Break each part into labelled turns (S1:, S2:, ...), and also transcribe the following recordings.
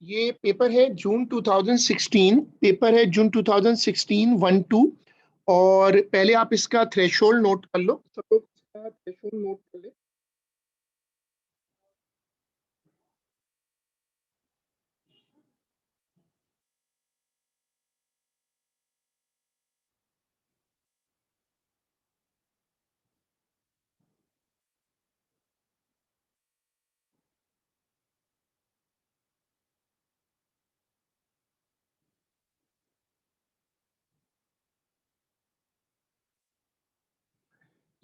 S1: ये पेपर है जून 2016, पेपर है जून 2016 1-2। और पहले आप इसका थ्रेशोल्ड नोट कर लो, सब लोग इसका थ्रेशोल्ड नोट कर ले।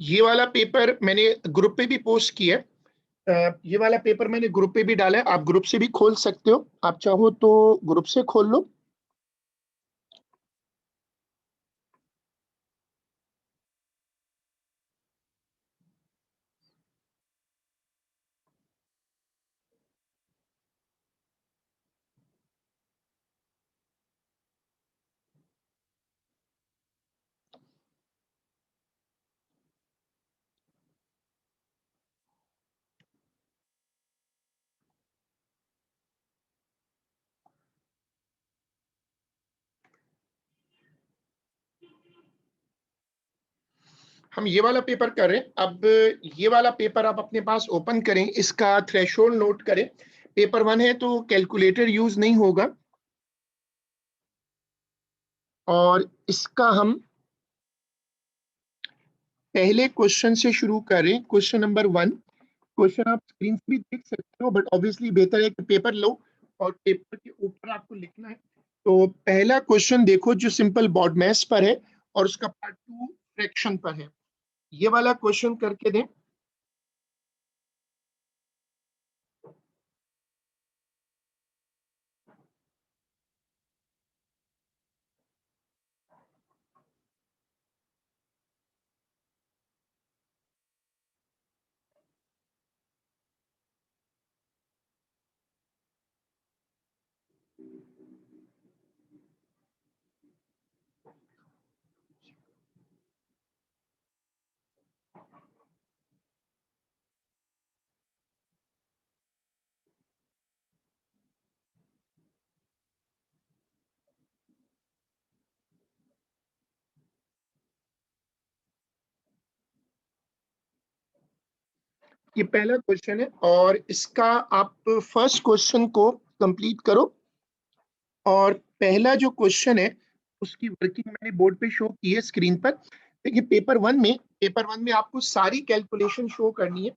S1: ये वाला पेपर मैंने ग्रुप पे भी पोस्ट किया है। ये वाला पेपर मैंने ग्रुप पे भी डाला है, आप ग्रुप से भी खोल सकते हो, आप चाहो तो ग्रुप से खोल लो। हम ये वाला पेपर कर रहे हैं अब। ये वाला पेपर आप अपने पास ओपन करें, इसका थ्रेशोल्ड नोट करें। पेपर 1 है तो कैलकुलेटर यूज नहीं होगा। और इसका हम पहले क्वेश्चन से शुरू करें, क्वेश्चन नंबर 1। क्वेश्चन आप स्क्रीन पे भी देख सकते हो, बट ऑब्वियसली बेहतर है कि पेपर लो और पेपर के ऊपर आपको लिखना है। तो पहला क्वेश्चन देखो जो सिंपल बॉड मैथ्स पर है और उसका पार्ट 2 फ्रैक्शन पर है। ये वाला क्वेश्चन करके दें। ये पहला क्वेश्चन है और इसका आप फर्स्ट क्वेश्चन को कंप्लीट करो। और पहला जो क्वेश्चन है उसकी वर्किंग मैंने बोर्ड पे शो की है स्क्रीन पर। देखिए पेपर वन में आपको सारी कैलकुलेशन शो करनी है।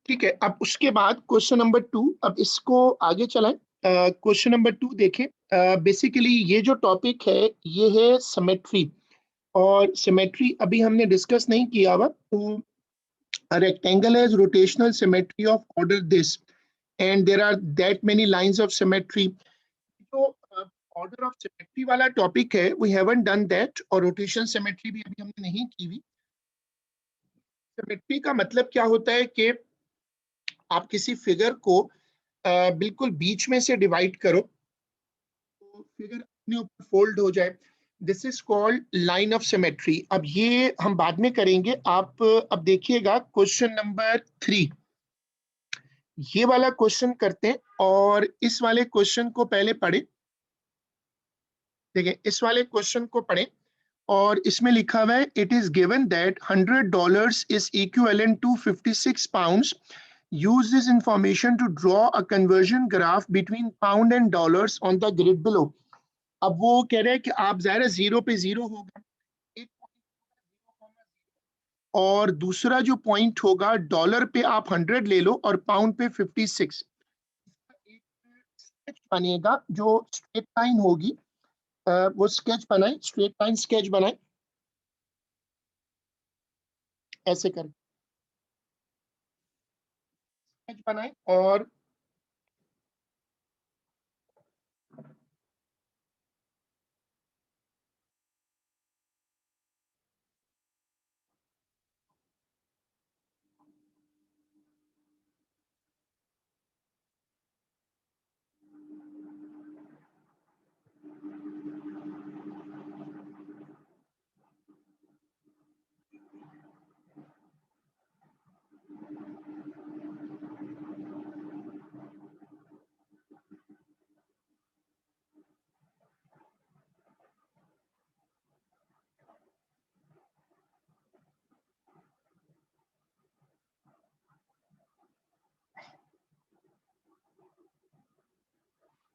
S1: ठीक है, अब उसके बाद क्वेश्चन नंबर 2, अब इसको आगे चलाएं। क्वेश्चन नंबर 2 देखें। बेसिकली ये जो टॉपिक है ये है सिमेट्री, और सिमेट्री अभी हमने डिस्कस नहीं किया हुआ। तो a rectangle has rotational symmetry of order this, and there are that many lines of symmetry. तो ऑर्डर ऑफ सिमेट्री वाला टॉपिक है, वी हैवंट डन दैट, और रोटेशन सिमेट्री भी अभी हमने नहीं की हुई। सिमेट्री का मतलब क्या होता है कि आप किसी फिगर को बिल्कुल बीच में से डिवाइड करो तो फिगर अपने ऊपर फोल्ड हो जाए। This is called line of symmetry. अब ये हम बाद में करेंगे। आप अब देखिएगा क्वेश्चन नंबर 3, ये वाला क्वेश्चन करते हैं, और इस वाले क्वेश्चन को पहले पढ़े। देखिए, इस वाले क्वेश्चन को पढ़े, और इसमें लिखा हुआ है, it is given that $100 is equivalent to 56 pounds. Use this information to draw a conversion graph between pound and dollars on the grid below. अब वो कह रहे हैं कि आप ज़ाहिर जीरो पे जीरो होगा, एक और दूसरा जो पॉइंट होगा डॉलर पे आप 100 ले लो और पाउंड पे 56। एक स्केच बनेगा जो स्ट्रेट लाइन होगी। वो स्केच बनाए, स्ट्रेट लाइन स्केच बनाए, ऐसे कर स्केच बनाए। और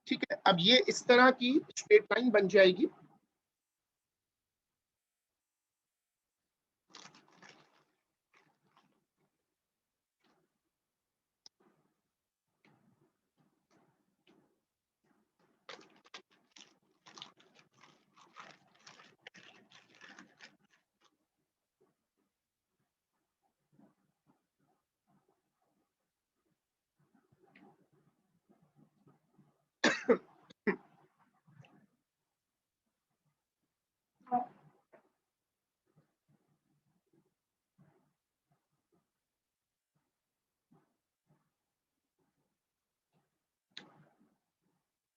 S1: ठीक है, अब ये इस तरह की स्ट्रेट लाइन बन जाएगी।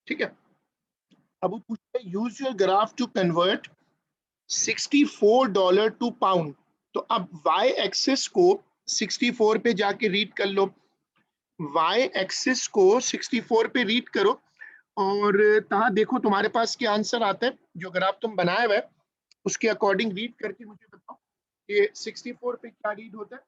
S1: ठीक है, अब वो पूछता है, use your graph to convert $64 to pound. तो अब वाई एक्सिस को 64 पे जाके रीड कर लो। वाई एक्सिस को 64 पे रीड करो, और तहाँ देखो तुम्हारे पास क्या आंसर आता है। जो ग्राफ तुम बनाए हुए उसके अकॉर्डिंग रीड करके मुझे बताओ कि 64 पे क्या रीड होता है।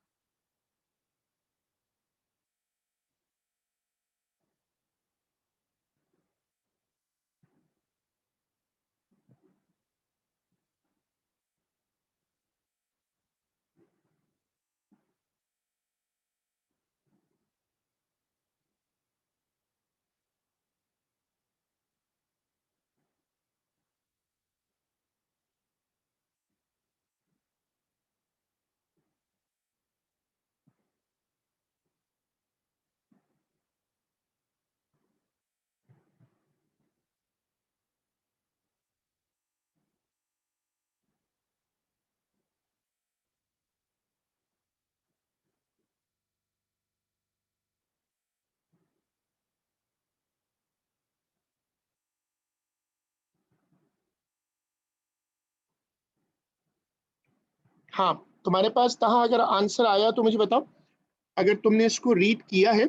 S1: हाँ, तुम्हारे पास तहाँ अगर आंसर आया तो मुझे बताओ, अगर तुमने इसको रीड किया है।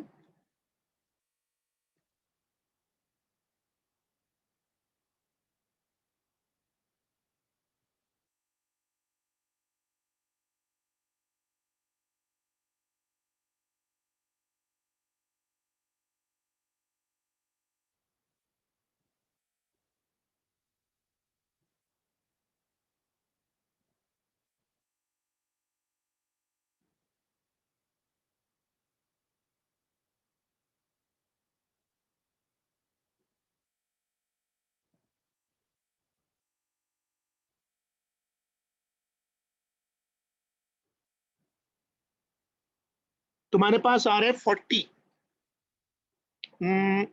S1: तुम्हारे पास आ रहा है 40।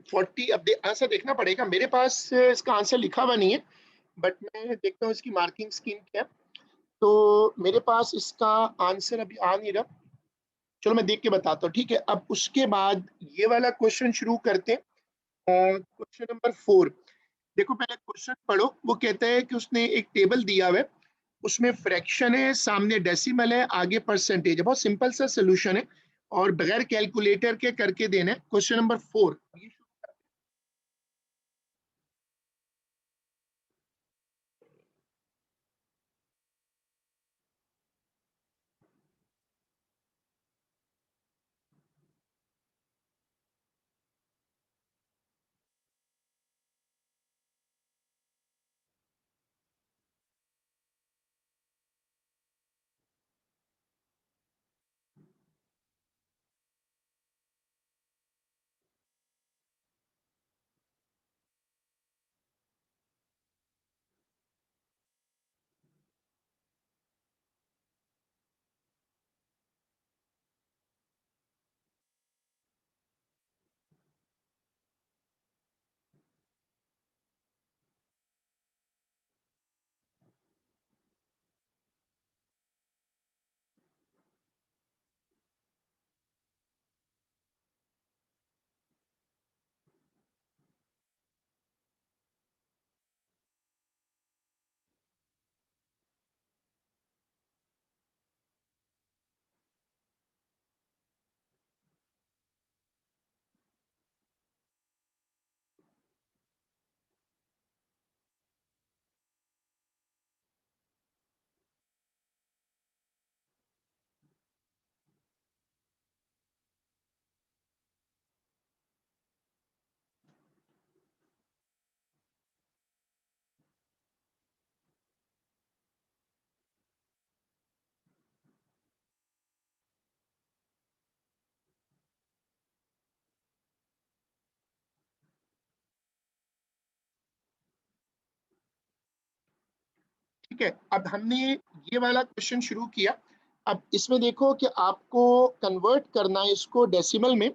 S1: 40। अब आंसर देखना पड़ेगा, मेरे पास इसका आंसर लिखा हुआ नहीं है, बट मैं देखता हूँ इसकी मार्किंग स्कीम क्या है। तो मेरे पास इसका आंसर अभी आ नहीं रहा, चलो मैं देख के बताता हूँ, ठीक है। अब उसके बाद ये वाला क्वेश्चन शुरू करते हैं। Question number 4। देखो पहले क्वेश्चन पढ़ो। वो कहता है कि उसने एक टेबल दिया हुआ है, उसमें फ्रैक्शन है, सामने डेसिमल है, आगे परसेंटेज है। बहुत सिंपल सा सोल्यूशन है और बगैर कैलकुलेटर के करके देना है। Question number 4। ठीक है, अब हमने ये वाला क्वेश्चन शुरू किया। अब इसमें देखो कि आपको कन्वर्ट करना है इसको डेसिमल में।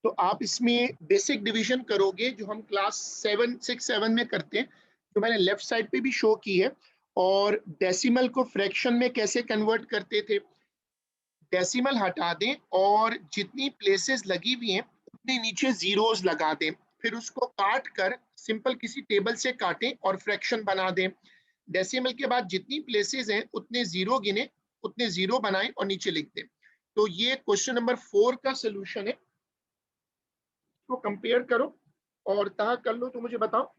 S1: तो आप इसमें बेसिक डिवीजन करोगे जो हम क्लास 7 6 7 में करते हैं, जो मैंने लेफ्ट साइड पे भी शो की है। और डेसिमल को फ्रैक्शन में कैसे कन्वर्ट करते थे, डेसिमल हटा दें और जितनी प्लेसेस लगी हुई हैं उतने नीचे जीरोस लगा दें, फिर उसको काट कर सिंपल किसी टेबल से काटें और फ्रैक्शन बना दें। डेसिमल के बाद जितनी प्लेसेस हैं उतने जीरो गिने, उतने जीरो बनाएं और नीचे लिख दें। तो ये क्वेश्चन नंबर 4 का सोल्यूशन है। तो कंपेयर करो और तह कर लो, तो मुझे बताओ।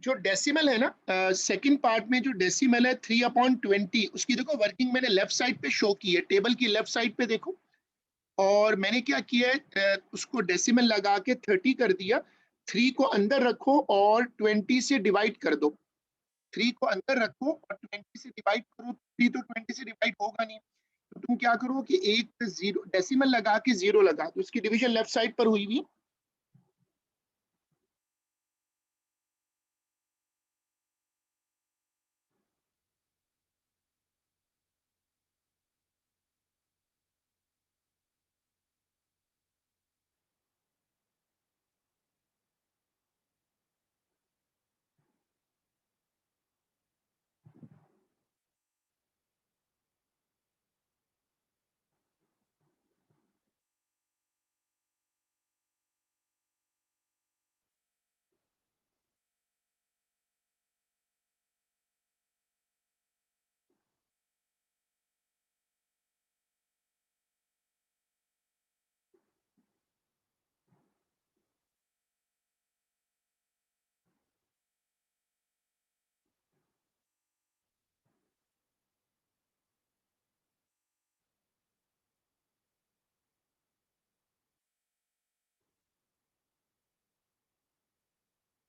S1: जो डेसिमल है ना, सेकंड पार्ट में जो डेसिमल है 3/20, उसकी देखो वर्किंग मैंने लेफ्ट साइड पे शो की है, टेबल की लेफ्ट साइड पे देखो। और मैंने क्या किया है, उसको डेसिमल लगा के 30 कर दिया। 3 को अंदर रखो और 20 से डिवाइड कर दो। 3 को अंदर रखो और 20 से डिवाइड करो। 3 तो 20 से डिवाइड होगा नहीं, तो तुम क्या करो कि एक जीरो डेसिमल लगा के जीरो लगा, तो इसकी डिवीजन लेफ्ट साइड पर हुई हुई है।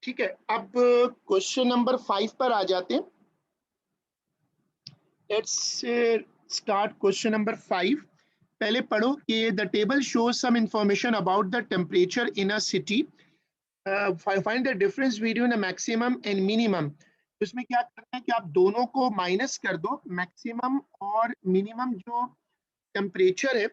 S1: ठीक है, अब क्वेश्चन नंबर 5 पर आ जाते हैं। Let's start question number 5। पहले पढ़ो कि the table shows some information about the temperature in a city, find the difference between the maximum and minimum. इसमें क्या करना है कि आप दोनों को माइनस कर दो, मैक्सिमम और मिनिमम जो टेम्परेचर है,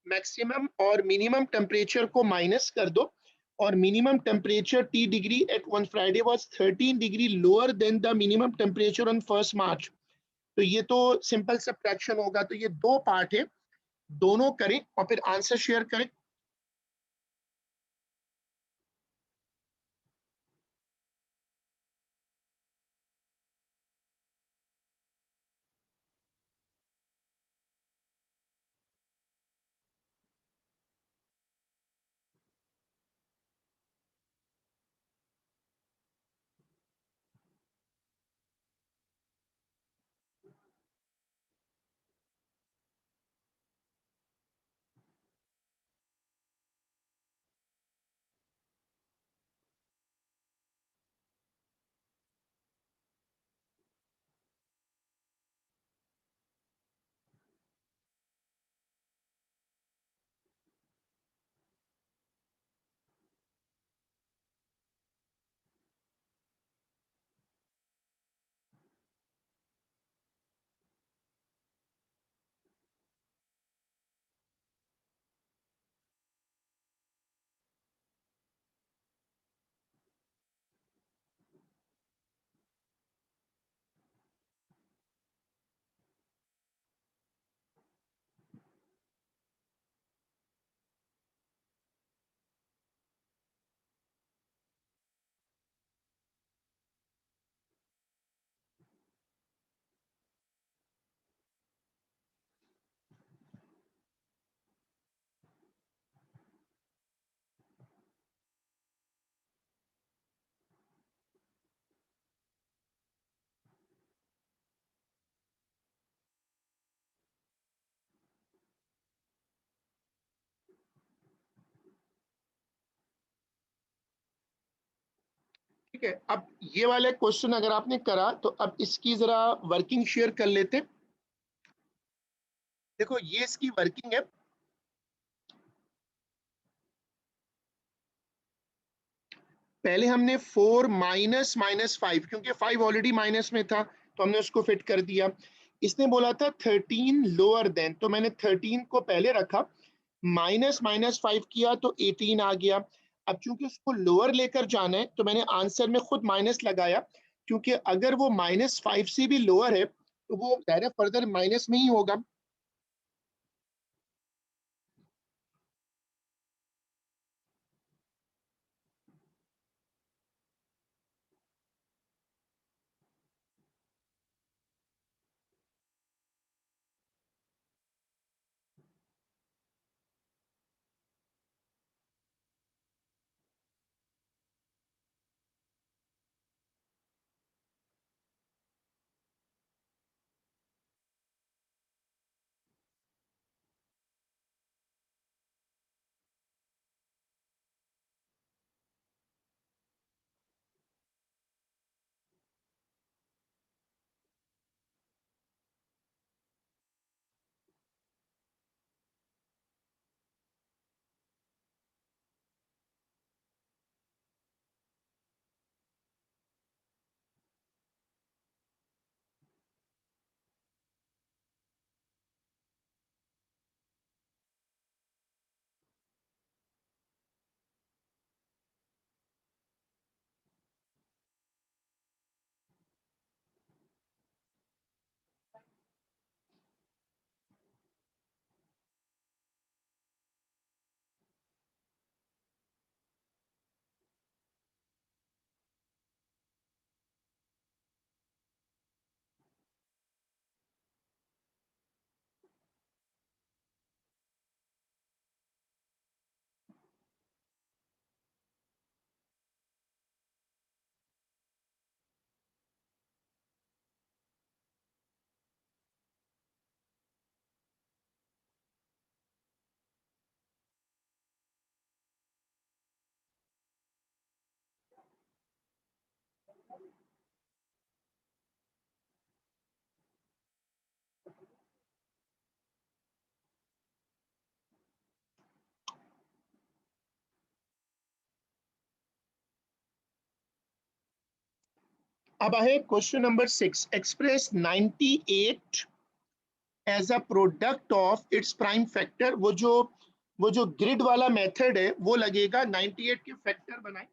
S1: मैक्सिमम और मिनिमम टेम्परेचर को माइनस कर दो। और minimum temperature T degree at one Friday was 13 degree lower than the minimum temperature on 1 मार्च। तो ये तो सिंपल सब्ट्रैक्शन होगा, तो ये दो पार्ट है, दोनों करें और फिर आंसर शेयर करें। ठीक है, अब ये वाले क्वेश्चन अगर आपने करा तो अब इसकी जरा वर्किंग शेयर कर लेते। देखो ये इसकी वर्किंग है। पहले हमने 4 माइनस माइनस 5, क्योंकि 5 ऑलरेडी माइनस में था तो हमने उसको फिट कर दिया। इसने बोला था 13 लोअर देन, तो मैंने 13 को पहले रखा, माइनस माइनस 5 किया तो 18 आ गया। अब चूंकि उसको लोअर लेकर जाना है तो मैंने आंसर में खुद माइनस लगाया, क्योंकि अगर वो -5 से भी लोअर है तो वो डायरेक्ट फर्दर माइनस में ही होगा। अब आहे question number 6, express 98 as a product of its prime factor. वो जो ग्रिड वाला मेथड है वो लगेगा 98 के फैक्टर बनाए।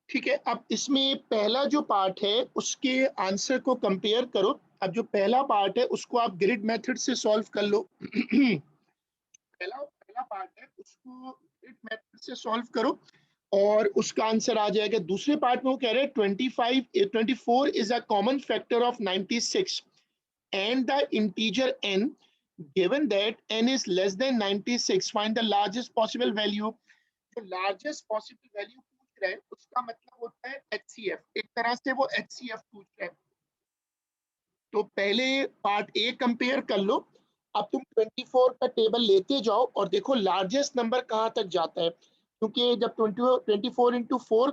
S1: ठीक है, अब इसमें पहला जो पार्ट है उसके आंसर को कंपेयर करो। अब जो पहला पार्ट है उसको आप ग्रिड मेथड से सॉल्व कर लो। पहला पहला पार्ट है उसको ग्रिड मेथड से सॉल्व करो और उसका आंसर आ जाएगा। दूसरे पार्ट में वो कह रहे हैं 24 is a common factor of 96 and the integer n, given that n is less than 96, find the largest possible value। जो लार्जेस्ट पॉसिबल वैल्यू पूछ रहे हैं उसका मतलब होता है एचसीएफ, एक तरह से वो एचसीएफ पूछ रहे हैं। तो पहले पार्ट ए कंपेयर कर लो। अब तुम 24 का टेबल लेते जाओ और देखो लार्जेस्ट नंबर कहाँ तक जाता है, क्योंकि जब 24 इंटू 4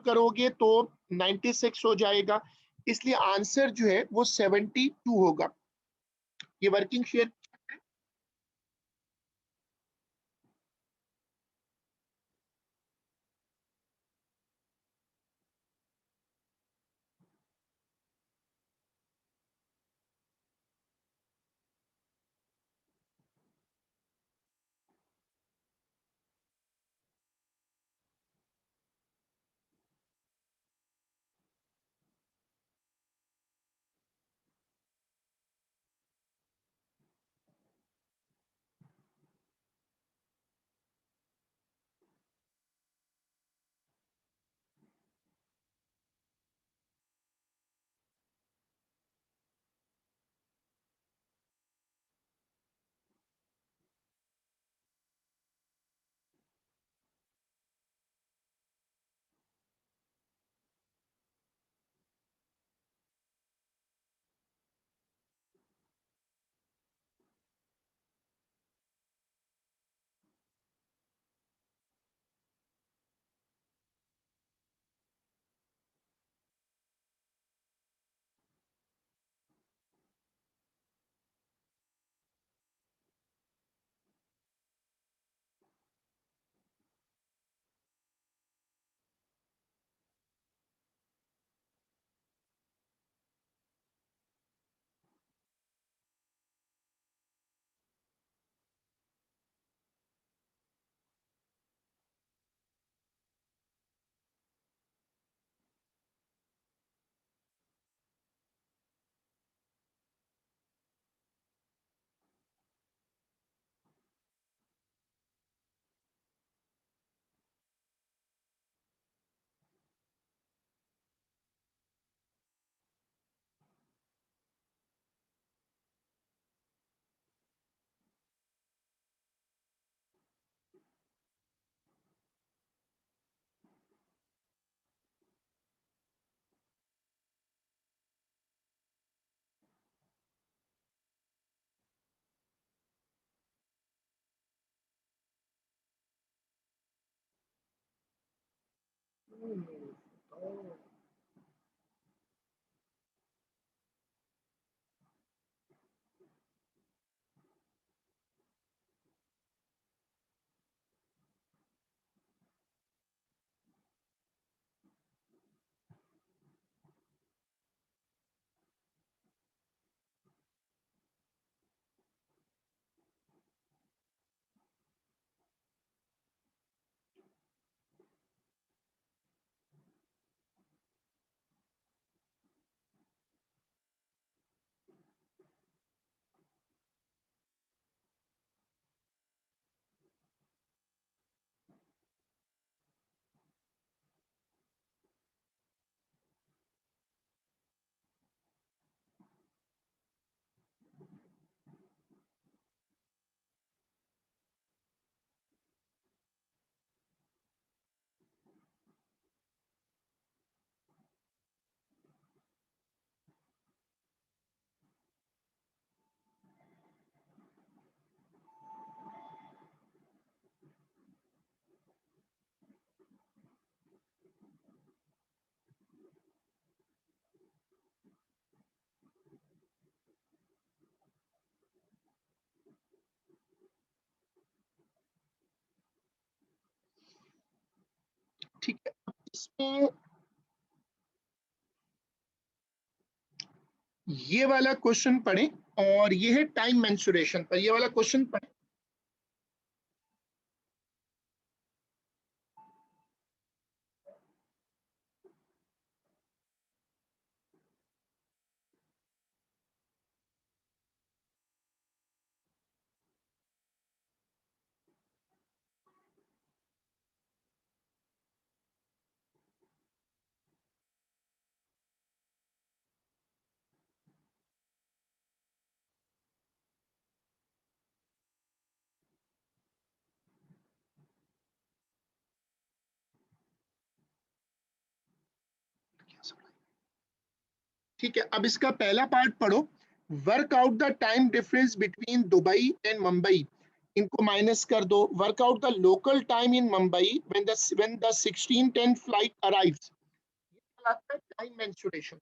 S1: करोगे तो 96 हो जाएगा, इसलिए आंसर जो है वो 72 होगा। ये वर्किंग शेयर। ठीक है, इसमें ये वाला क्वेश्चन पढ़े, और ये है टाइम मेंसुरेशन पर, ये वाला क्वेश्चन पढ़े। ठीक है, अब इसका पहला पार्ट पढ़ो। Work out the time difference between Dubai and Mumbai, इनको माइनस कर दो। Work out the local time in Mumbai when the 1610 flight arrives. ये कहलाता है टाइम मेंसुरेशन।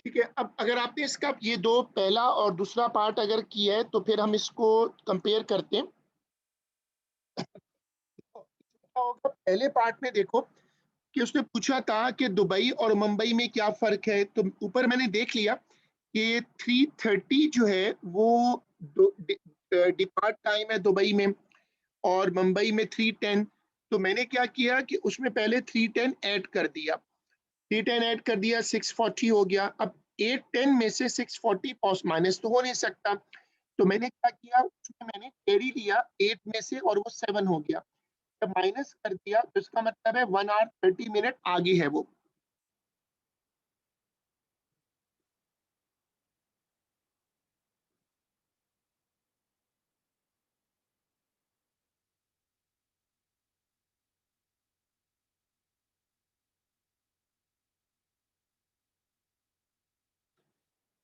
S1: ठीक है, अब अगर आपने इसका ये दो पहला और दूसरा पार्ट अगर किया है तो फिर हम इसको कंपेयर करते हैं। तो क्या होगा, पहले पार्ट में देखो कि उसने पूछा था कि दुबई और मुंबई में क्या फर्क है, तो ऊपर मैंने देख लिया कि 3:30 जो है वो डिपार्ट टाइम है दुबई में, और मुंबई में 3:10। तो मैंने क्या किया कि उसमें पहले 3:10 ऐड कर दिया, 3:10 ऐड कर दिया, 6:40 हो गया। अब 8:10 में से 6:40 प्लस माइनस तो हो नहीं सकता, तो मैंने क्या किया, उसमें मैंने कैरी लिया 8 में से और वो 7 हो गया। जब माइनस कर दिया तो इसका मतलब है 1 आवर 30 मिनट आगे है वो।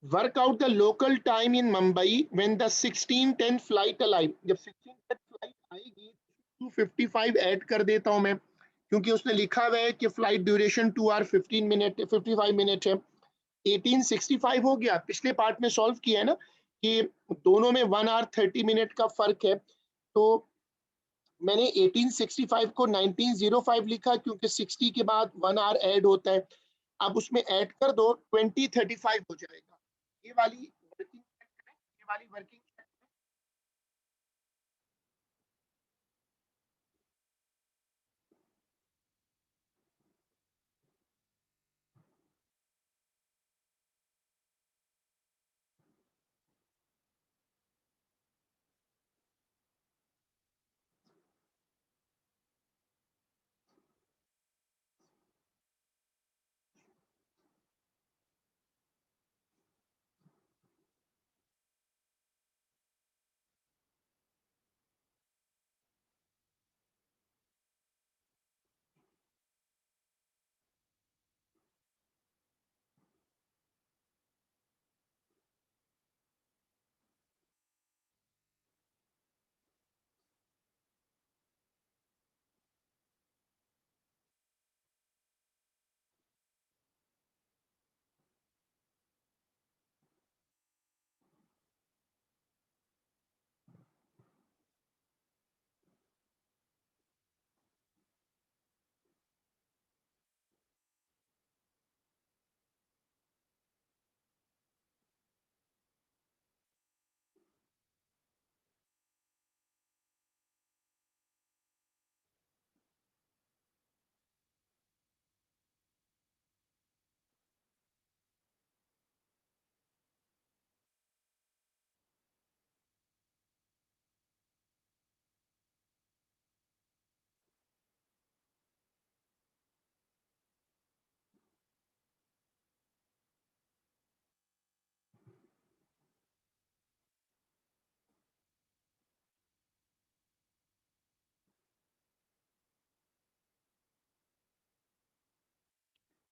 S1: Work out the local time in Mumbai when the 16:10 flight alive. जब 16:10 फ्लाइट आएगी 2:55 ऐड कर देता हूं मैं, क्योंकि उसने लिखा हुआ है कि flight duration 2 hour 15 minute 55 minute है। 1865 हो गया, पिछले पार्ट में सॉल्व किया है ना कि दोनों में 1 आवर 30 मिनट का फर्क है। तो मैंने 1865 को 1905 लिखा, क्योंकि 60 के बाद 1 आवर ऐड होता है। अब उसमें ऐड कर दो, 20:35 हो जाएगा। ये वाली वर्किंग, ये वाली वर्किंग।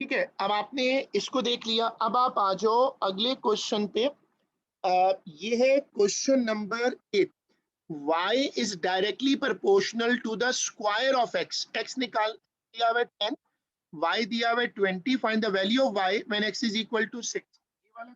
S1: ठीक है, अब आपने इसको देख लिया, अब आप आ जाओ अगले क्वेश्चन पे। ये है question number 8। y is directly proportional to the square of x। x निकाल दिया हुआ है 10, y दिया हुआ है 20, find the value of y when x is equal to 6। ये वाला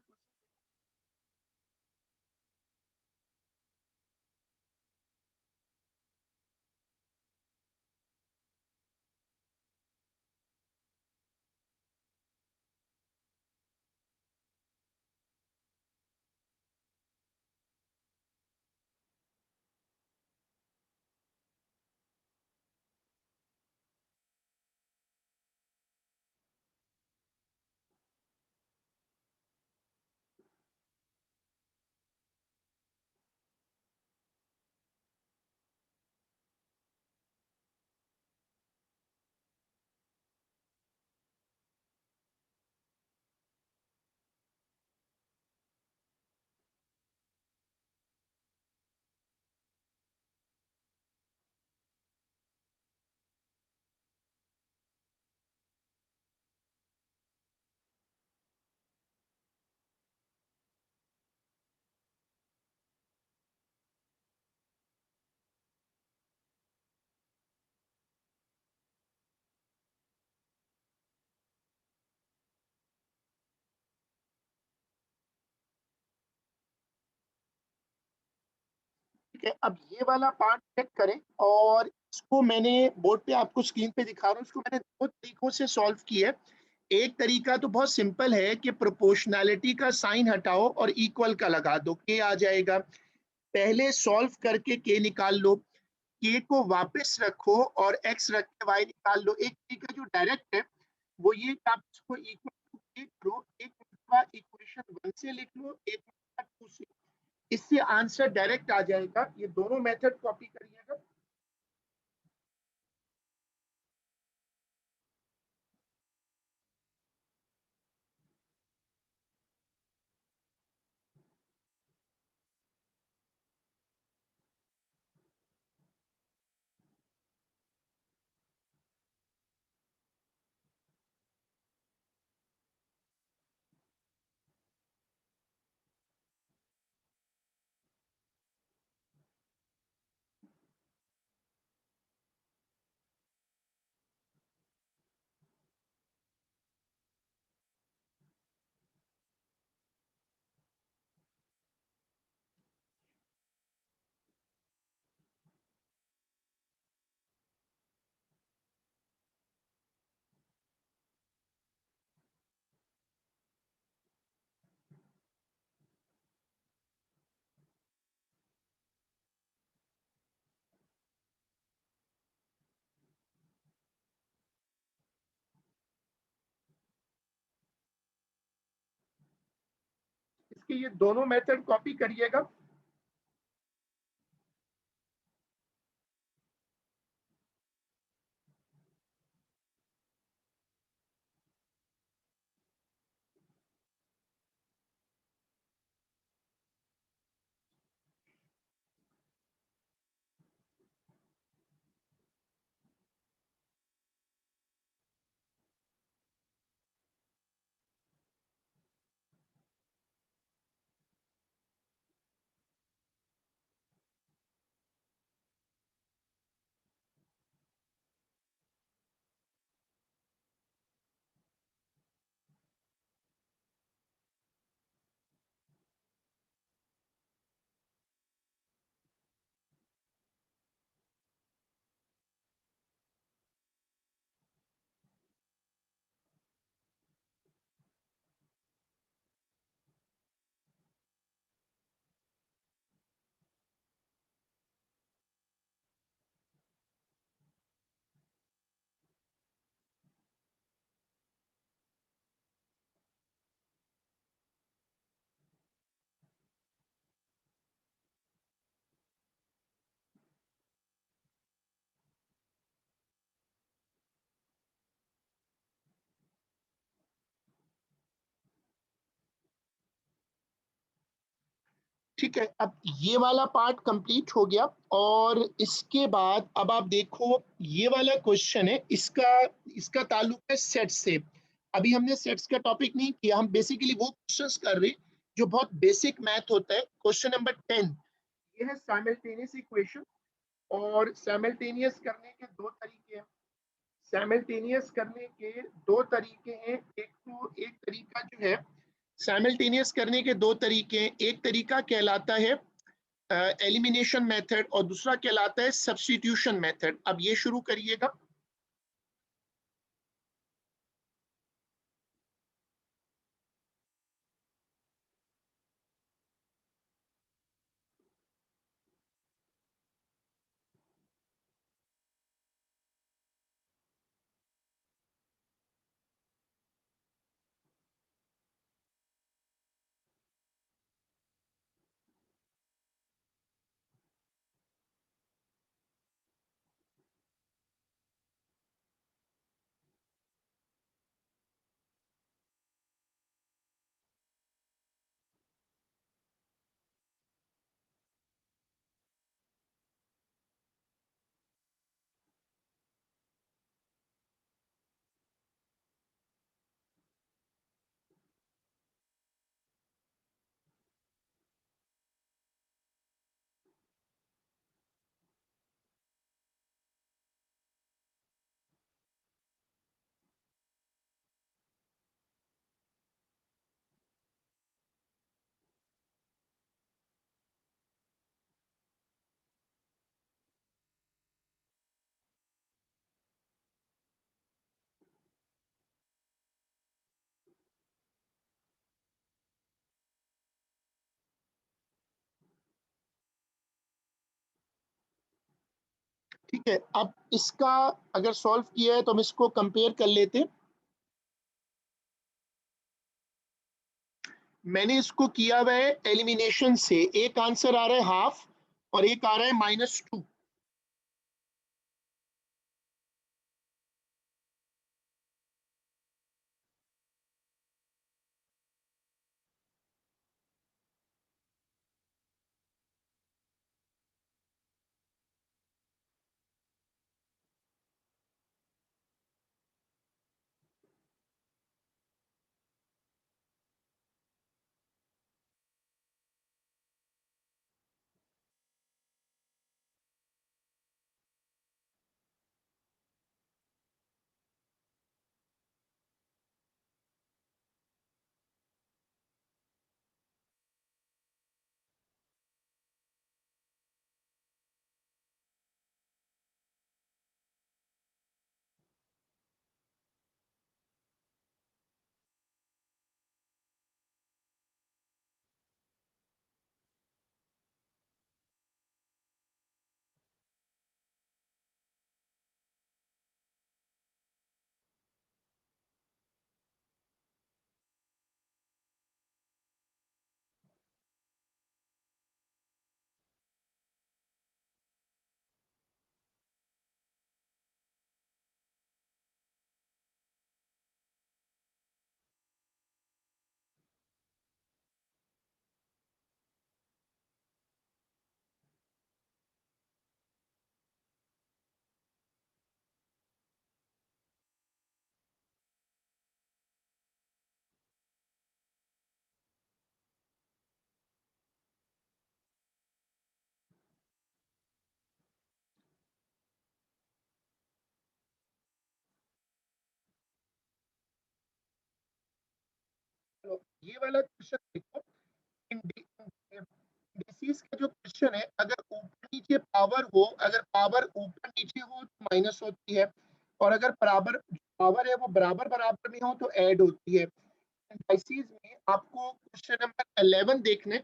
S1: ठीक है, अब ये वाला पार्ट चेक करें और इसको मैंने बोर्ड पे आपको स्क्रीन पे दिखा रहा हूँ, इसको मैंने 2 तरीकों से सॉल्व किया है। एक तरीका तो बहुत सिंपल है कि प्रोपोर्शनैलिटी का साइन हटाओ और इक्वल का लगा दो, के आ जाएगा। पहले सॉल्व करके के निकाल लो, के को वापस रखो और एक्स रख के वाई निकाल लो। एक तरीका जो डायरेक्ट है वो ये कि आप इसको इक्वल टू के करो, एक इक्वेशन 1 से लिख लो, एक 2 से, इससे आंसर डायरेक्ट आ जाएगा। ये दोनों मेथड कॉपी करिएगा। इसके ये दोनों मेथड कॉपी करिएगा। ठीक है, अब ये वाला पार्ट कंप्लीट हो गया और इसके बाद अब आप देखो ये वाला क्वेश्चन है, इसका इसका ताल्लुक है सेट से। अभी हमने सेट्स का टॉपिक नहीं किया, हम बेसिकली वो क्वेश्चंस कर रहे हैं जो बहुत बेसिक मैथ होता है। क्वेश्चन नंबर 10 ये है साइमल्टेनियस इक्वेशन, और साइमल्टेनियस करने के दो तरीके हैं। साइमल्टेनियस करने के दो तरीके हैं। एक तरीका जो है साइमल्टेनियस करने के दो तरीके हैं। एक तरीका कहलाता है एलिमिनेशन मेथड और दूसरा कहलाता है सब्स्टिट्यूशन मेथड। अब ये शुरू करिएगा। ठीक है, अब इसका अगर सॉल्व किया है तो हम इसको कंपेयर कर लेते हैं। मैंने इसको किया हुआ है एलिमिनेशन से, एक आंसर आ रहा है हाफ और एक आ रहा है -2। तो ये वाला क्वेश्चन देखो, इंडिसेस का जो क्वेश्चन है, अगर ऊपर नीचे पावर हो, अगर पावर ऊपर नीचे हो तो माइनस होती है, और अगर बराबर पावर है वो बराबर बराबर में हो तो ऐड होती है। इंडिसेस में आपको क्वेश्चन नंबर 11 देखने।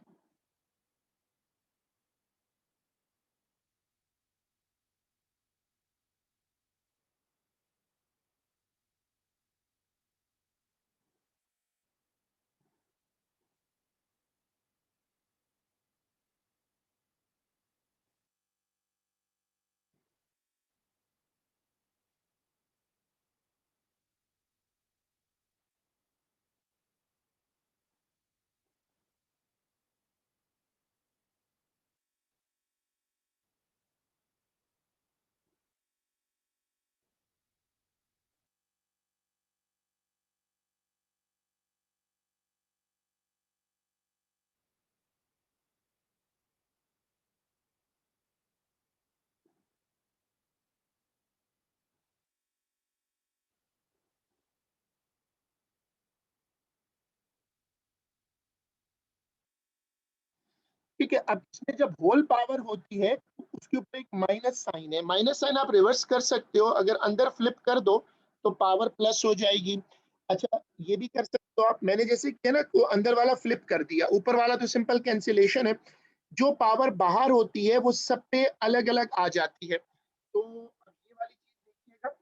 S1: ठीक है, अब इसमें जब होल पावर होती है तो उसके ऊपर एक माइनस साइन है, माइनस साइन आप रिवर्स कर सकते हो, अगर अंदर फ्लिप कर दो तो पावर प्लस हो जाएगी। अच्छा, ये भी कर सकते हो आप, मैंने जैसे किया ना, तो अंदर वाला फ्लिप कर दिया, ऊपर वाला तो सिंपल कैंसिलेशन है। जो पावर बाहर होती है वो सब पे अलग अलग आ जाती है। तो अब ये वाली चीज देखिएगा।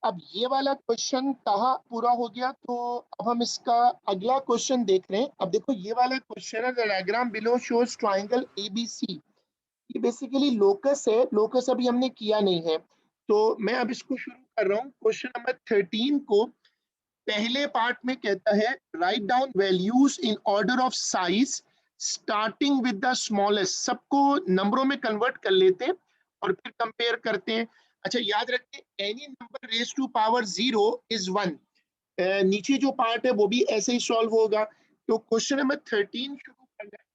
S1: अब ये वाला क्वेश्चन कहाँ पूरा हो गया, तो अब हम इसका अगला क्वेश्चन देख रहे हैं। अब देखो ये वाला क्वेश्चन है, the diagram below shows triangle ABC. ये बेसिकली लोकस है, लोकस अभी हमने किया नहीं है, तो मैं अब इसको शुरू कर रहा हूँ। क्वेश्चन नंबर 13 को पहले पार्ट में कहता है write down values in order of size starting with the smallest. सबको नंबरों में कन्वर्ट कर लेते हैं और फिर कंपेयर करते हैं। अच्छा याद रखें, any number raise to power 0 is 1। नीचे जो पार्ट है वो भी ऐसे ही सॉल्व होगा। तो क्वेश्चन नंबर 13 शुरू करना है।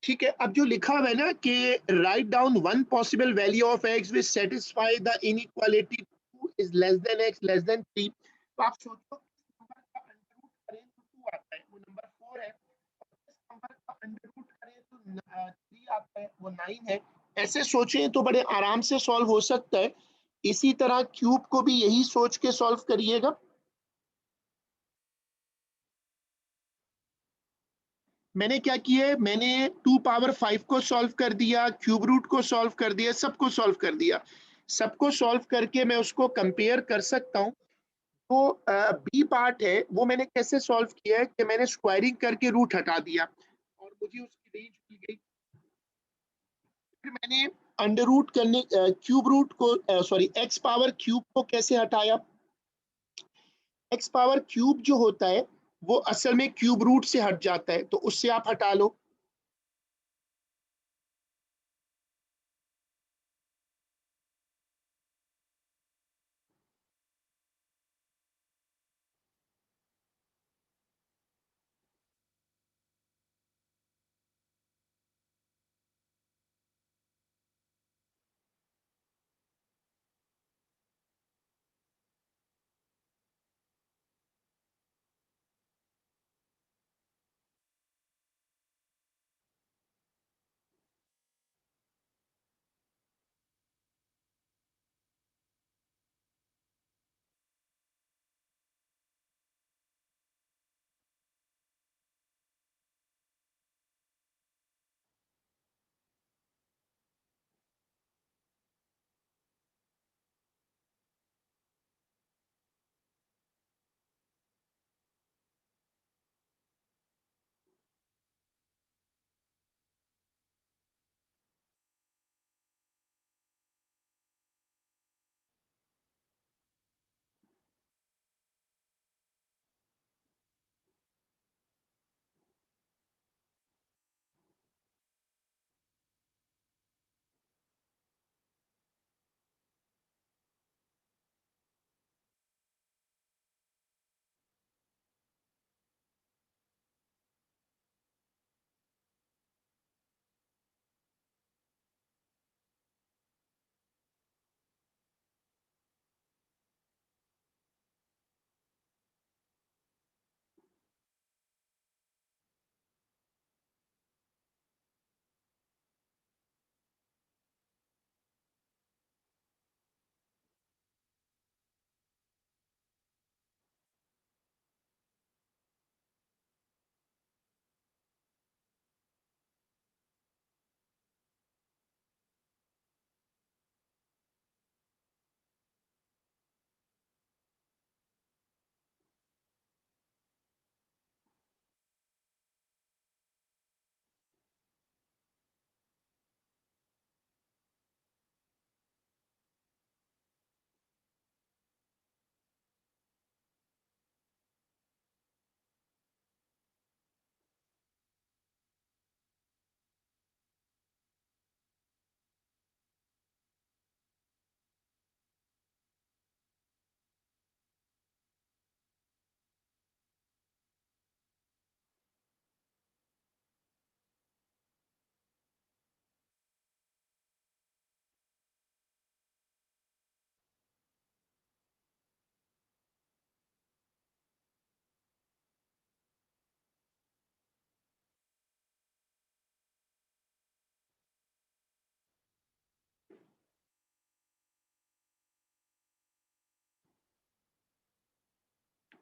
S1: ठीक है, अब जो लिखा हुआ है ना कि write down one possible value of x which satisfy the inequality 2 is less than x less than 3। तो आप सोचो किस नंबर का अंडर रूट करें तो 2 आता है, वो नंबर 4 है। और किस नंबर का अंडर रूट करें तो 3 आता है, वो 9 है। ऐसे सोचें तो बड़े आराम से सॉल्व हो सकता है। इसी तरह क्यूब को भी यही सोच के सॉल्व करिएगा। मैंने क्या किया है, मैंने 2 पावर 5 को सॉल्व कर दिया, क्यूब रूट को सॉल्व कर दिया, सबको सॉल्व कर दिया। सबको सॉल्व करके मैं उसको कंपेयर कर सकता हूँ। तो बी पार्ट है वो मैंने कैसे सॉल्व किया है कि मैंने स्क्वायरिंग करके रूट हटा दिया और मुझे उसकी रेंज मिल गई। फिर मैंने अंडर रूट करने क्यूब रूट को सॉरी एक्स पावर क्यूब को कैसे हटाया। एक्स पावर क्यूब जो होता है वो असल में क्यूब रूट से हट जाता है, तो उससे आप हटा लो।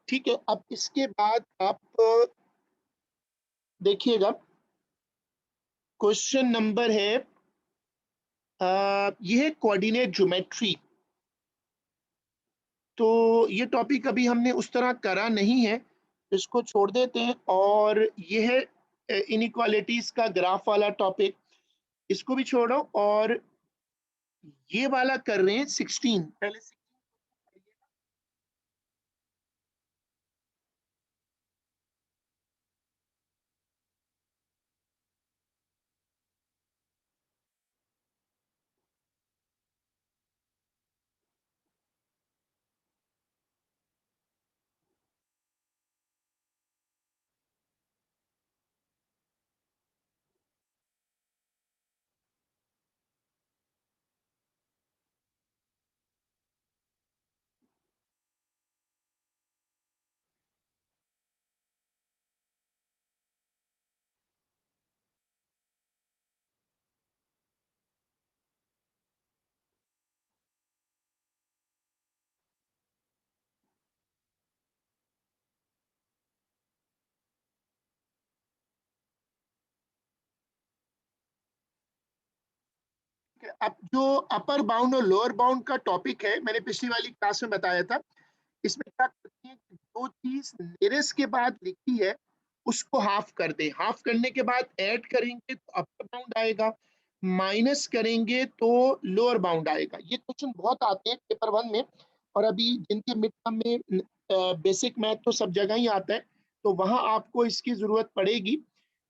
S1: ठीक है, अब इसके बाद आप देखिएगा, क्वेश्चन नंबर है ये है कोऑर्डिनेट ज्योमेट्री। तो ये टॉपिक अभी हमने उस तरह करा नहीं है, इसको छोड़ देते हैं। और ये है इनइक्वालिटीज का ग्राफ वाला टॉपिक, इसको भी छोड़ो। और ये वाला कर रहे हैं 16, पहले 16 अब जो अपर बाउंड और लोअर बाउंड का टॉपिक है, मैंने पिछली वाली क्लास में बताया था। इसमें क्या करते हैं कि जो चीज नियरेस्ट के बाद लिखी है उसको हाफ कर दें, हाफ करने के बाद ऐड करेंगे तो अपर बाउंड आएगा, माइनस करेंगे तो लोअर बाउंड आएगा। ये क्वेश्चन बहुत आते हैं पेपर 1 में। और अभी जिनके मिड टर्म में बेसिक मैथ तो सब जगह ही आता है, तो वहां आपको इसकी जरूरत पड़ेगी।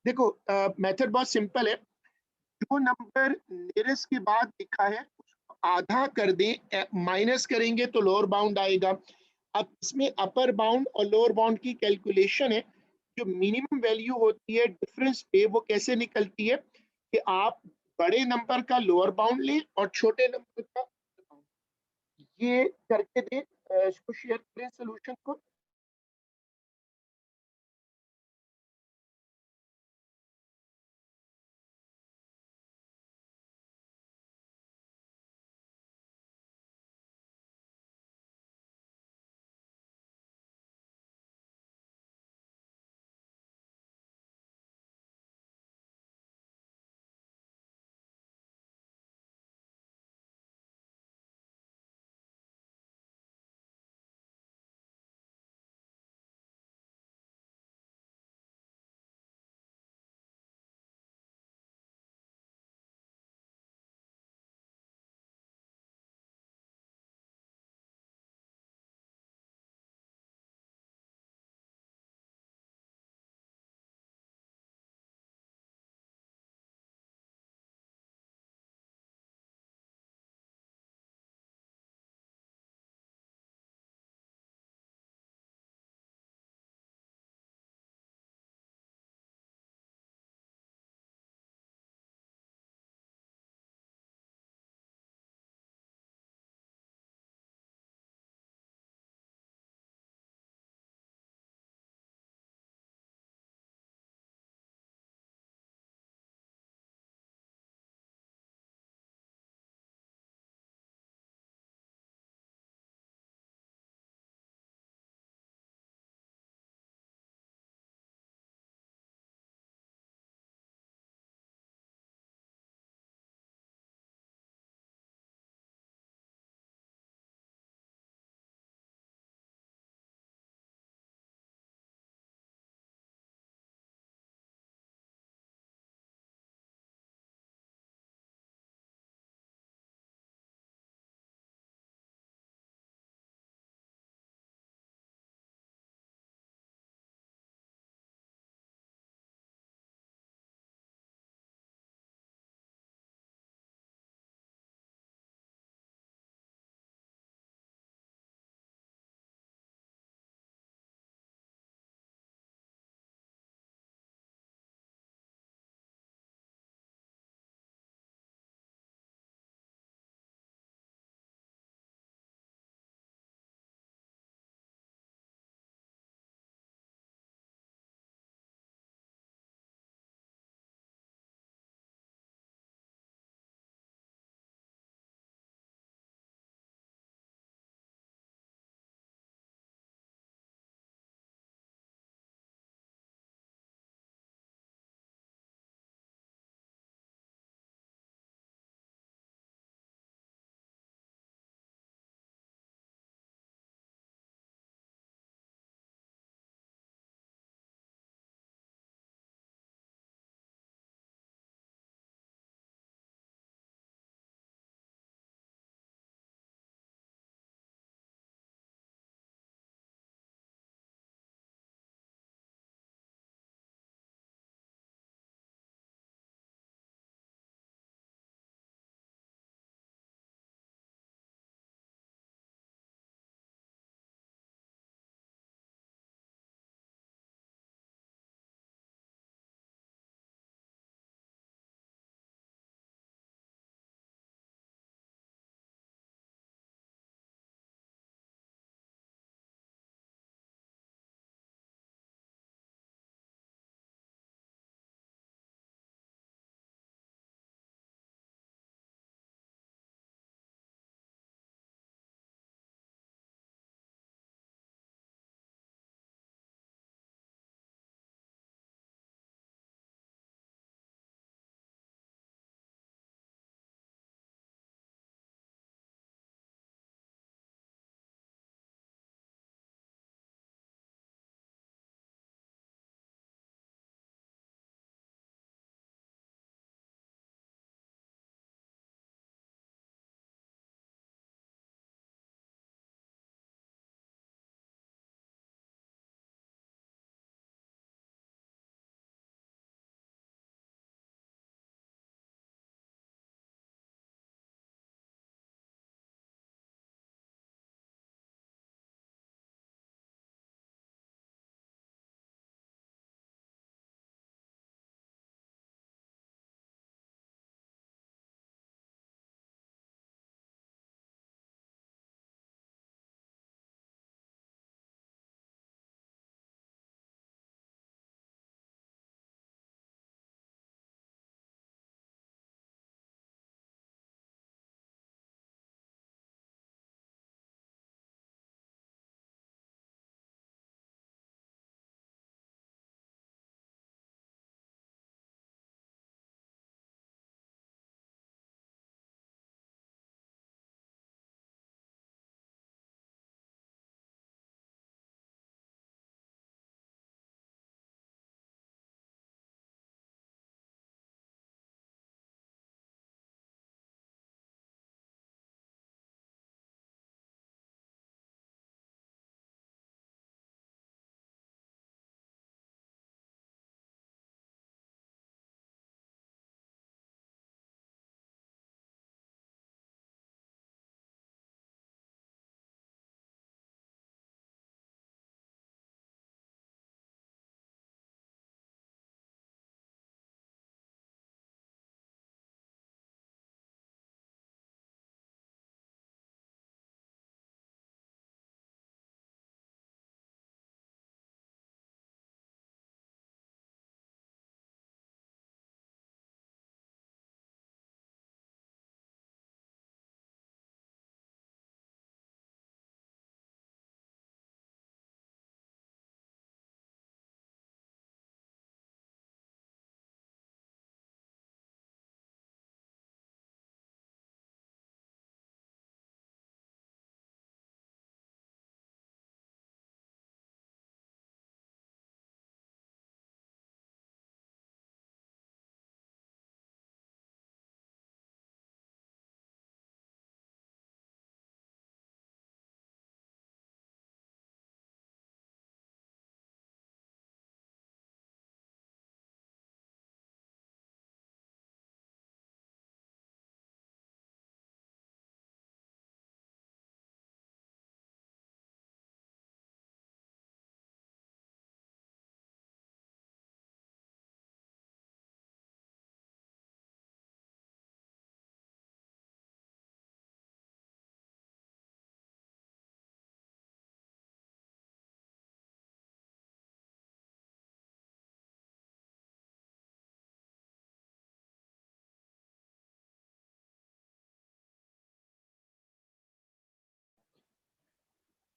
S1: देखो, मेथड बहुत सिंपल है। जो नंबर नियरेस्ट के बाद लिखा है उसको आधा कर दें, माइनस करेंगे तो लोअर बाउंड आएगा। अब इसमें अपर बाउंड और लोअर बाउंड की कैलकुलेशन है। जो मिनिमम वैल्यू होती है डिफरेंस पे, वो कैसे निकलती है कि आप बड़े नंबर का लोअर बाउंड लें और छोटे नंबर का upper bound। ये करके दें, इसको शेयर करें सोल्यूशन को।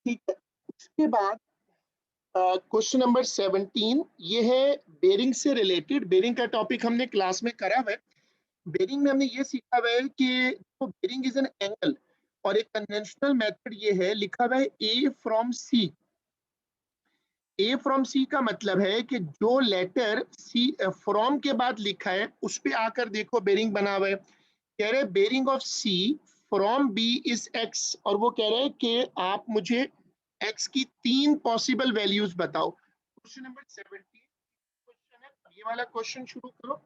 S1: ठीक है। उसके बाद क्वेश्चन नंबर 17 ये है बेरिंग से रिलेटेड। बेरिंग का टॉपिक हमने क्लास में करा हुआ है। बेरिंग में हमने ये सीखा हुआ है कि तो बेरिंग इज एन एंगल, और एक कन्वेंशनल मेथड ये है, लिखा हुआ है ए फ्रॉम सी। ए फ्रॉम सी का मतलब है कि जो लेटर सी फ्रॉम के बाद लिखा है उस पे आकर देखो बेरिंग बना हुआ है। कह रहे bearing of C from B is X, और वो कह रहे हैं कि आप मुझे एक्स की 3 पॉसिबल वैल्यूज बताओ। क्वेश्चन नंबर 17 क्वेश्चन है, ये वाला क्वेश्चन शुरू करो।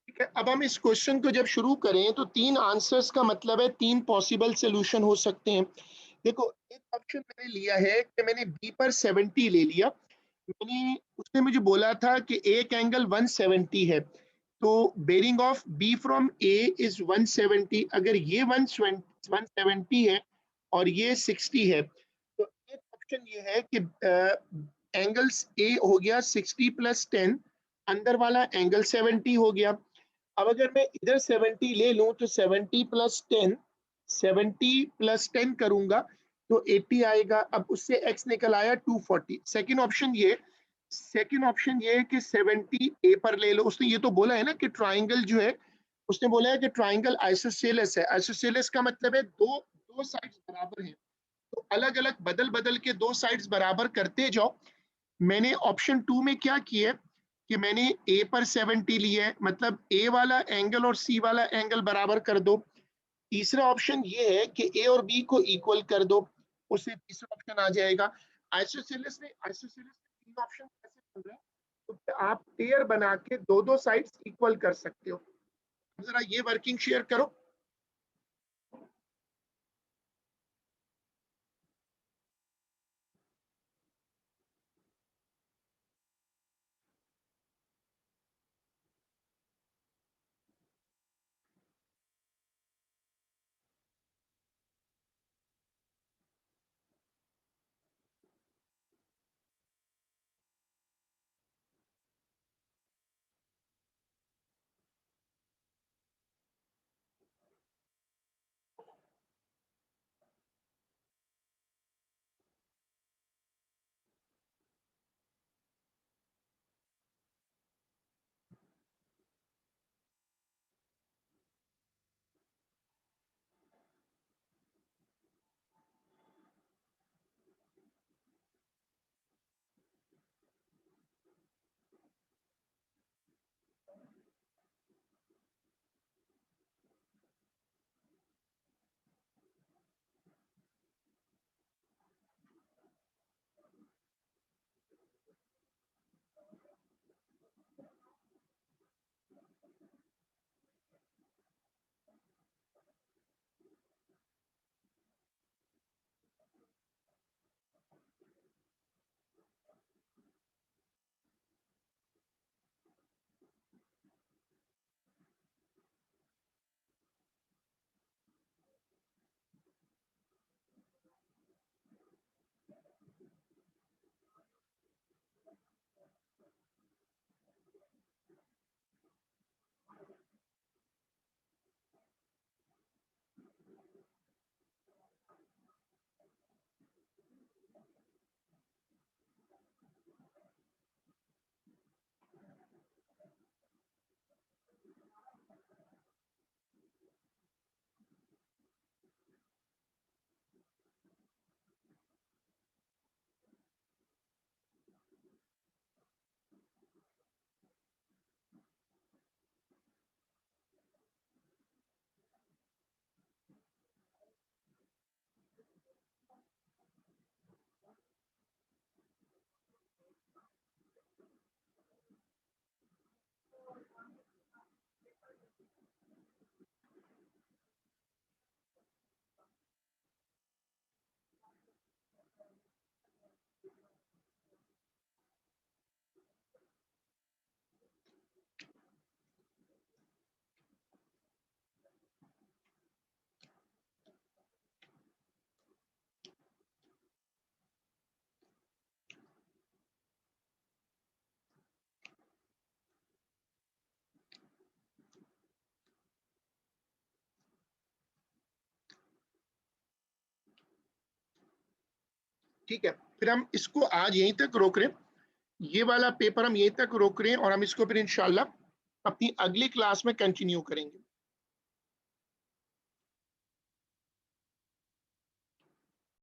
S1: ठीक है, अब हम इस क्वेश्चन को जब शुरू करें तो 3 आंसर्स का मतलब है 3 पॉसिबल सोल्यूशन हो सकते हैं। देखो, एक ऑप्शन मैंने लिया है कि मैंने बी पर 70 ले लिया। मैंने उसने मुझे बोला था कि एक एंगल 170 है, तो bearing of B from A is 170। अगर ये 170 है और ये 60 है, तो एक ऑप्शन ये है कि एंगल्स ए हो गया 60 प्लस 10, अंदर वाला एंगल 70 हो गया। अब अगर मैं इधर 70 ले लूं तो 70 प्लस 10, 70 प्लस 10 करूंगा तो 80 आएगा। अब उससे x निकल आया 240। सेकंड ऑप्शन ये है कि 70 ए पर ले लो। उसने ये तो बोला है ना कि ट्राइंगल जो है, उसने बोला है कि ट्राइंगल आइसोसेलेस है। आइसोसेलेस का मतलब है दो दो साइड्स बराबर हैं, तो अलग अलग बदल बदल के दो साइड्स बराबर करते जाओ। मैंने ऑप्शन 2 में क्या किया कि मैंने ए पर 70 लिया है, मतलब ए वाला एंगल और सी वाला एंगल बराबर कर दो। तीसरा ऑप्शन ये है कि ए और बी को इक्वल कर दो, उससे तीसरा ऑप्शन आ जाएगा। आइसोसेलेस में 3 ऑप्शन कैसे बन रहे हैं, तो आप पेयर बना के दो दो साइड्स इक्वल कर सकते हो। जरा ये वर्किंग शेयर करो। ठीक है, फिर हम इसको आज यहीं तक रोक रहे हैं, ये वाला पेपर हम यहीं तक रोक रहे हैं और हम इसको फिर इंशाल्लाह अपनी अगली क्लास में कंटिन्यू करेंगे।